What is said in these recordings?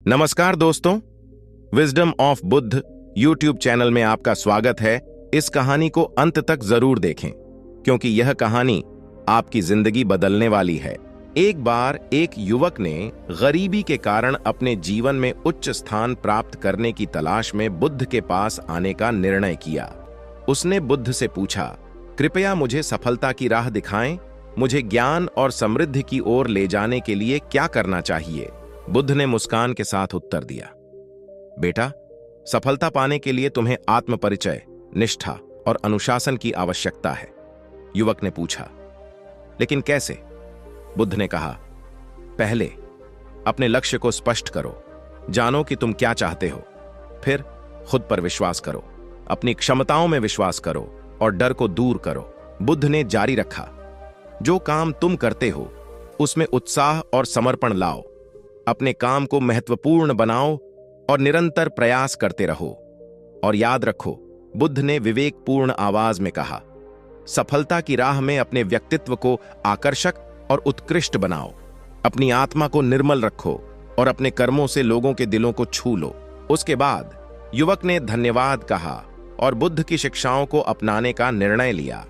नमस्कार दोस्तों, wisdom of Buddha YouTube channel में आपका स्वागत है। इस कहानी को अंत तक जरूर देखें क्योंकि यह कहानी आपकी जिंदगी बदलने वाली है। एक बार एक युवक ने गरीबी के कारण अपने जीवन में उच्च स्थान प्राप्त करने की तलाश में बुद्ध के पास आने का निर्णय किया। उसने बुद्ध से पूछा, कृपया मुझे सफलता की राह दिखाएं, मुझे ज्ञान और समृद्धि की ओर ले जाने के लिए क्या करना चाहिए। बुद्ध ने मुस्कान के साथ उत्तर दिया, बेटा, सफलता पाने के लिए तुम्हें आत्मपरिचय, निष्ठा और अनुशासन की आवश्यकता है। युवक ने पूछा, लेकिन कैसे? बुद्ध ने कहा, पहले अपने लक्ष्य को स्पष्ट करो, जानो कि तुम क्या चाहते हो। फिर खुद पर विश्वास करो, अपनी क्षमताओं में विश्वास करो और डर को दूर करो। बुद्ध ने जारी रखा, जो काम तुम करते हो उसमें उत्साह और समर्पण लाओ, अपने काम को महत्वपूर्ण बनाओ और निरंतर प्रयास करते रहो। और याद रखो, बुद्ध ने विवेकपूर्ण आवाज में कहा, सफलता की राह में अपने व्यक्तित्व को आकर्षक और उत्कृष्ट बनाओ, अपनी आत्मा को निर्मल रखो और अपने कर्मों से लोगों के दिलों को छू लो। उसके बाद युवक ने धन्यवाद कहा और बुद्ध की शिक्षाओं को अपनाने का निर्णय लिया।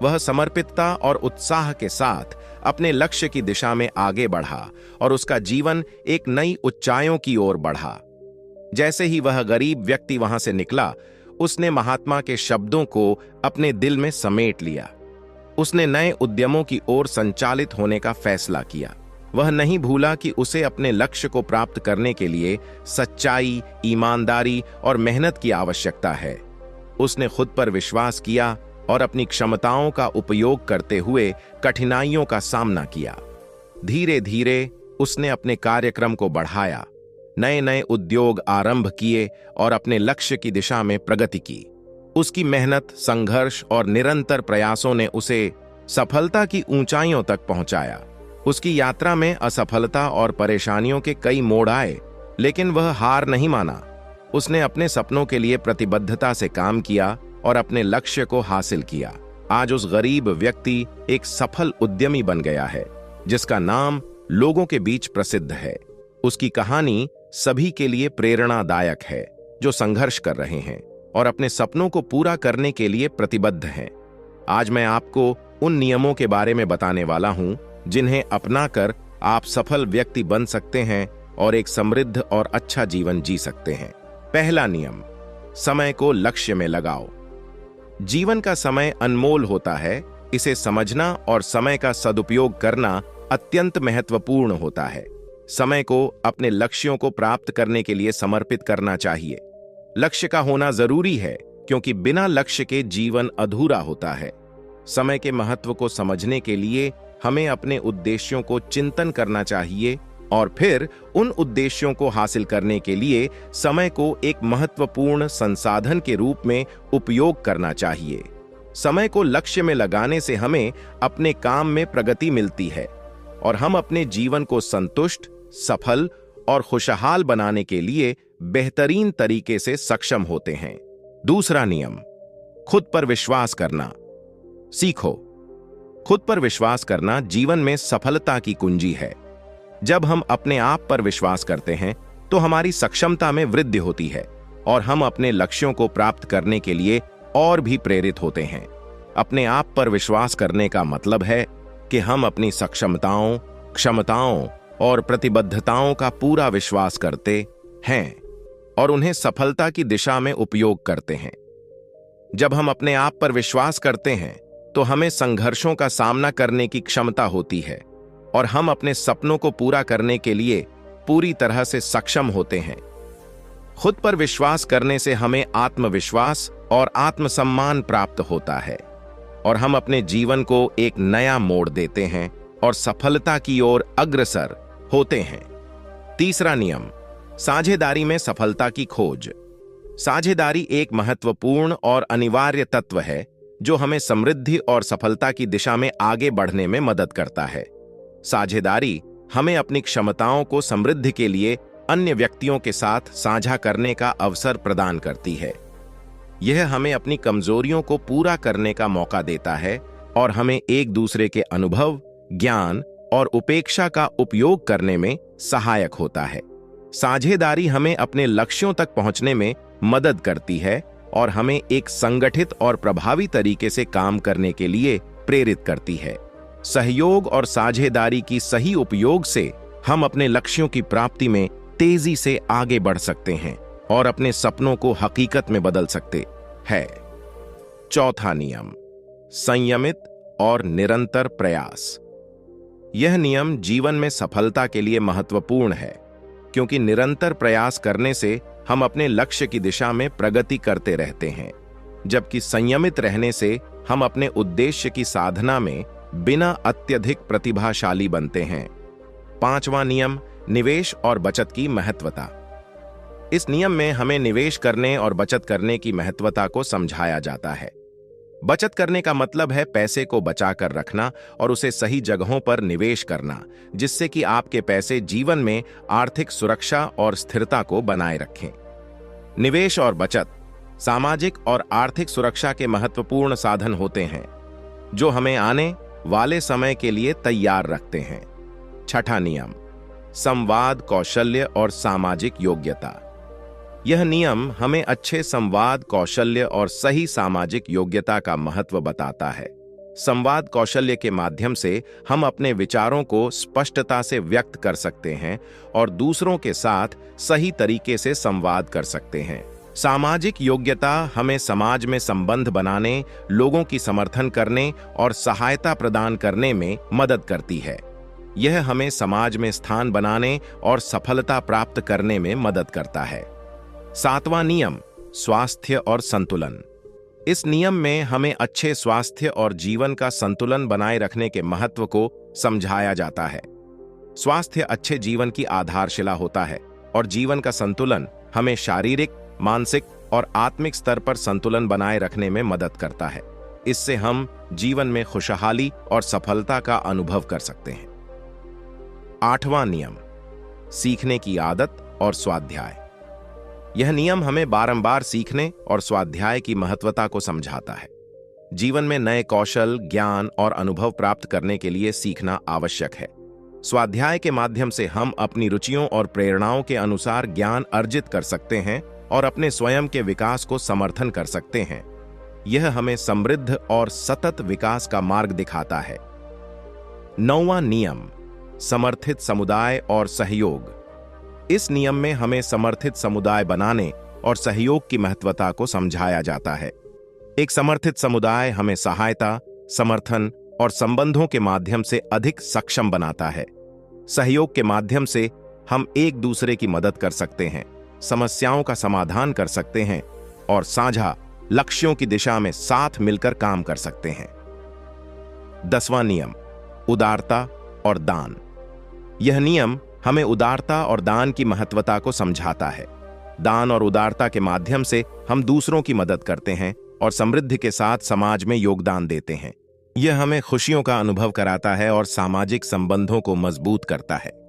वह समर्पितता और उत्साह के साथ अपने लक्ष्य की दिशा में आगे बढ़ा और उसका जीवन एक नई ऊंचाइयों की ओर बढ़ा। जैसे ही वह गरीब व्यक्ति वहां से निकला, उसने महात्मा के शब्दों को अपने दिल में समेट लिया। उसने नए उद्यमों की ओर संचालित होने का फैसला किया। वह नहीं भूला कि उसे अपने लक्ष्य को प्राप्त करने के लिए सच्चाई, ईमानदारी और मेहनत की आवश्यकता है। उसने खुद पर विश्वास किया और अपनी क्षमताओं का उपयोग करते हुए कठिनाइयों का सामना किया। धीरे धीरे उसने अपने कार्यक्रम को बढ़ाया, नए नए उद्योग आरंभ किए और अपने लक्ष्य की दिशा में प्रगति की। उसकी मेहनत, संघर्ष और निरंतर प्रयासों ने उसे सफलता की ऊंचाइयों तक पहुंचाया। उसकी यात्रा में असफलता और परेशानियों के कई मोड़ आए, लेकिन वह हार नहीं माना। उसने अपने सपनों के लिए प्रतिबद्धता से काम किया और अपने लक्ष्य को हासिल किया। आज उस गरीब व्यक्ति एक सफल उद्यमी बन गया है, जिसका नाम लोगों के बीच प्रसिद्ध है। उसकी कहानी सभी के लिए प्रेरणादायक है, जो संघर्ष कर रहे हैं और अपने सपनों को पूरा करने के लिए प्रतिबद्ध हैं। आज मैं आपको उन नियमों के बारे में बताने वाला हूं, जिन्हें अपनाकर आप सफल व्यक्ति बन सकते हैं और एक समृद्ध और अच्छा जीवन जी सकते हैं। पहला नियम, समय को लक्ष्य में लगाओ। जीवन का समय अनमोल होता है, इसे समझना और समय का सदुपयोग करना अत्यंत महत्वपूर्ण होता है। समय को अपने लक्ष्यों को प्राप्त करने के लिए समर्पित करना चाहिए। लक्ष्य का होना जरूरी है क्योंकि बिना लक्ष्य के जीवन अधूरा होता है। समय के महत्व को समझने के लिए हमें अपने उद्देश्यों को चिंतन करना चाहिए और फिर उन उद्देश्यों को हासिल करने के लिए समय को एक महत्वपूर्ण संसाधन के रूप में उपयोग करना चाहिए। समय को लक्ष्य में लगाने से हमें अपने काम में प्रगति मिलती है और हम अपने जीवन को संतुष्ट, सफल और खुशहाल बनाने के लिए बेहतरीन तरीके से सक्षम होते हैं। दूसरा नियम, खुद पर विश्वास करना सीखो। खुद पर विश्वास करना जीवन में सफलता की कुंजी है। जब हम अपने आप पर विश्वास करते हैं तो हमारी सक्षमता में वृद्धि होती है और हम अपने लक्ष्यों को प्राप्त करने के लिए और भी प्रेरित होते हैं। अपने आप पर विश्वास करने का मतलब है कि हम अपनी सक्षमताओं, क्षमताओं और प्रतिबद्धताओं का पूरा विश्वास करते हैं और उन्हें सफलता की दिशा में उपयोग करते हैं। जब हम अपने आप पर विश्वास करते हैं तो हमें संघर्षों का सामना करने की क्षमता होती है और हम अपने सपनों को पूरा करने के लिए पूरी तरह से सक्षम होते हैं। खुद पर विश्वास करने से हमें आत्मविश्वास और आत्मसम्मान प्राप्त होता है और हम अपने जीवन को एक नया मोड़ देते हैं और सफलता की ओर अग्रसर होते हैं। तीसरा नियम, साझेदारी में सफलता की खोज। साझेदारी एक महत्वपूर्ण और अनिवार्य तत्व है जो हमें समृद्धि और सफलता की दिशा में आगे बढ़ने में मदद करता है। साझेदारी हमें अपनी क्षमताओं को समृद्धि के लिए अन्य व्यक्तियों के साथ साझा करने का अवसर प्रदान करती है। यह हमें अपनी कमजोरियों को पूरा करने का मौका देता है और हमें एक दूसरे के अनुभव, ज्ञान और उपेक्षा का उपयोग करने में सहायक होता है। साझेदारी हमें अपने लक्ष्यों तक पहुंचने में मदद करती है और हमें एक संगठित और प्रभावी तरीके से काम करने के लिए प्रेरित करती है। सहयोग और साझेदारी की सही उपयोग से हम अपने लक्ष्यों की प्राप्ति में तेजी से आगे बढ़ सकते हैं और अपने सपनों को हकीकत में बदल सकते हैं। चौथा नियम, संयमित और निरंतर प्रयास। यह नियम जीवन में सफलता के लिए महत्वपूर्ण है, क्योंकि निरंतर प्रयास करने से हम अपने लक्ष्य की दिशा में प्रगति करते रहते हैं, जबकि संयमित रहने से हम अपने उद्देश्य की साधना में बिना अत्यधिक प्रतिभाशाली बनते हैं। पांचवा नियम, निवेश और बचत की महत्वता। इस नियम में हमें निवेश करने और बचत करने की महत्वता को समझाया जाता है। बचत करने का मतलब है पैसे को बचाकर रखना और उसे सही जगहों पर निवेश करना, जिससे कि आपके पैसे जीवन में आर्थिक सुरक्षा और स्थिरता को बनाए रखें। निवेश और बचत सामाजिक और आर्थिक सुरक्षा के महत्वपूर्ण साधन होते हैं, जो हमें आने वाले समय के लिए तैयार रखते हैं। छठा नियम, संवाद कौशल्य और सामाजिक योग्यता। यह नियम हमें अच्छे संवाद कौशल्य और सही सामाजिक योग्यता का महत्व बताता है। संवाद कौशल्य के माध्यम से हम अपने विचारों को स्पष्टता से व्यक्त कर सकते हैं और दूसरों के साथ सही तरीके से संवाद कर सकते हैं। सामाजिक योग्यता हमें समाज में संबंध बनाने, लोगों की समर्थन करने और सहायता प्रदान करने में मदद करती है। यह हमें समाज में स्थान बनाने और सफलता प्राप्त करने में मदद करता है। सातवां नियम, स्वास्थ्य और संतुलन। इस नियम में हमें अच्छे स्वास्थ्य और जीवन का संतुलन बनाए रखने के महत्व को समझाया जाता है। स्वास्थ्य अच्छे जीवन की आधारशिला होता है और जीवन का संतुलन हमें शारीरिक, मानसिक और आत्मिक स्तर पर संतुलन बनाए रखने में मदद करता है। इससे हम जीवन में खुशहाली और सफलता का अनुभव कर सकते हैं। आठवां नियम, सीखने की आदत और स्वाध्याय। यह नियम हमें बारंबार सीखने और स्वाध्याय की महत्वता को समझाता है। जीवन में नए कौशल, ज्ञान और अनुभव प्राप्त करने के लिए सीखना आवश्यक है। स्वाध्याय के माध्यम से हम अपनी रुचियों और प्रेरणाओं के अनुसार ज्ञान अर्जित कर सकते हैं और अपने स्वयं के विकास को समर्थन कर सकते हैं। यह हमें समृद्ध और सतत विकास का मार्ग दिखाता है। नौवां नियम, समर्थित समुदाय और सहयोग। इस नियम में हमें समर्थित समुदाय बनाने और सहयोग की महत्वता को समझाया जाता है। एक समर्थित समुदाय हमें सहायता, समर्थन और संबंधों के माध्यम से अधिक सक्षम बनाता है। सहयोग के माध्यम से हम एक दूसरे की मदद कर सकते हैं, समस्याओं का समाधान कर सकते हैं और साझा लक्ष्यों की दिशा में साथ मिलकर काम कर सकते हैं। 10वां नियम, उदारता और दान। यह नियम हमें उदारता और दान की महत्वता को समझाता है। दान और उदारता के माध्यम से हम दूसरों की मदद करते हैं और समृद्धि के साथ समाज में योगदान देते हैं। यह हमें खुशियों का अनुभव कराता है और सामाजिक संबंधों को मजबूत करता है।